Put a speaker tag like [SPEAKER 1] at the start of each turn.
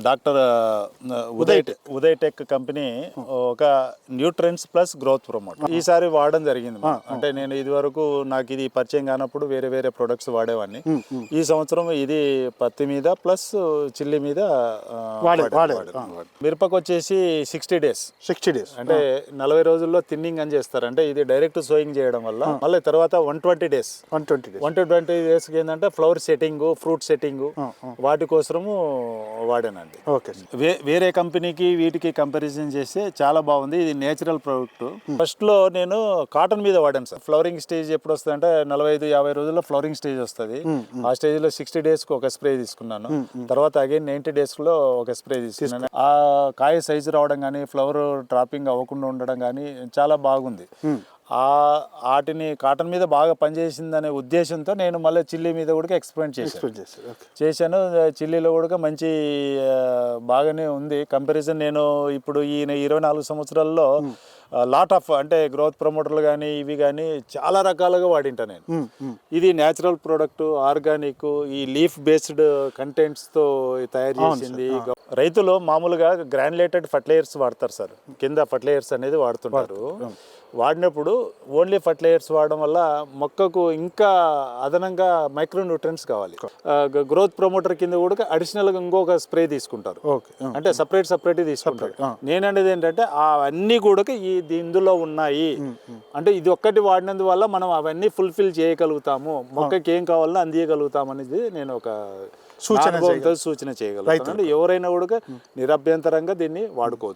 [SPEAKER 1] Doctor Uday tech company ఒక nutrients plus growth promote ఈసారి వాడడం జరిగింది. అంటే నేను ఇది వరకు నాకు ఇది పరిచయం కానప్పుడు వేరే వేరే ప్రొడక్ట్స్ వాడేవాడిని. ఈ సంవత్సరం ఇది పత్తి మీద ప్లస్ చిల్లి మీద మిరపకు వచ్చేసి 60 days అంటే 40 రోజుల్లో థిన్నింగ్ అని చేస్తారు. అంటే ఇది డైరెక్ట్ సోయింగ్ చేయడం వల్ల మళ్ళీ తర్వాత 120 days ఏంటంటే ఫ్లవర్ సెట్టింగ్, ఫ్రూట్ సెట్టింగ్ వాటి కోసము వాడానండి. వేరే కంపెనీకి వీటికి కంపారిజన్ చేస్తే చాలా బాగుంది. ఇది నేచురల్ ప్రొడక్ట్. ఫస్ట్ లో నేను కాటన్ మీద వాడాను సార్. ఫ్లవరింగ్ స్టేజ్ ఎప్పుడు వస్తుంది అంటే 45-50 రోజుల్లో ఫ్లవరింగ్ స్టేజ్ వస్తుంది. ఆ స్టేజ్ లో 60 days కు ఒక స్ప్రే తీసుకున్నాను. తర్వాత అగైన్ 90 days లో ఒక స్ప్రే తీసుకున్నాను. ఆ కాయ సైజు రావడం కానీ, ఫ్లవర్ డ్రాపింగ్ అవ్వకుండా ఉండడం కానీ చాలా బాగుంది. వాటిని కాటన్ మీద బాగా పనిచేసిందనే ఉద్దేశంతో నేను మళ్ళీ చిల్లీ మీద కూడా ఎక్స్పెరిమెంట్ చేశాను. చిల్లీలో కూడా మంచి బాగానే ఉంది కంపారిజన్. నేను ఇప్పుడు ఈ 24 సంవత్సరాల్లో లాట్ ఆఫ్ అంటే గ్రోత్ ప్రమోటర్లు కానీ ఇవి కానీ చాలా రకాలుగా వాడింటా నేను. ఇది న్యాచురల్ ప్రోడక్ట్, ఆర్గానిక్, ఈ లీఫ్ బేస్డ్ కంటెంట్స్తో తయారు చేసింది. రైతులు మామూలుగా గ్రాన్యులేటెడ్ ఫర్టిలైజర్స్ వాడతారు సార్. కింద ఫర్టిలైజర్స్ అనేది వాడుతుంటారు. వాడినప్పుడు ఓన్లీ ఫర్టిలైజర్స్ వాడడం వల్ల మొక్కకు ఇంకా అదనంగా మైక్రో న్యూట్రియన్స్ కావాలి. గ్రోత్ ప్రమోటర్ కింద కూడా అడిషనల్గా ఇంకొక స్ప్రే తీసుకుంటారు. అంటే సపరేట్ తీసుకుంటారు. నేననేది ఏంటంటే అవన్నీ కూడా ఇందులో ఉన్నాయి. అంటే ఇది ఒక్కటి వాడినందువల్ల మనం అవన్నీ ఫుల్ఫిల్ చేయగలుగుతాము, మొక్కకి ఏం కావాలో అందియగలుగుతాం అనేది నేను ఒక సూచన చేయగలుగుతాను. ఎవరైనా కూడా నిరభ్యంతరంగా దీన్ని వాడుకోవచ్చు.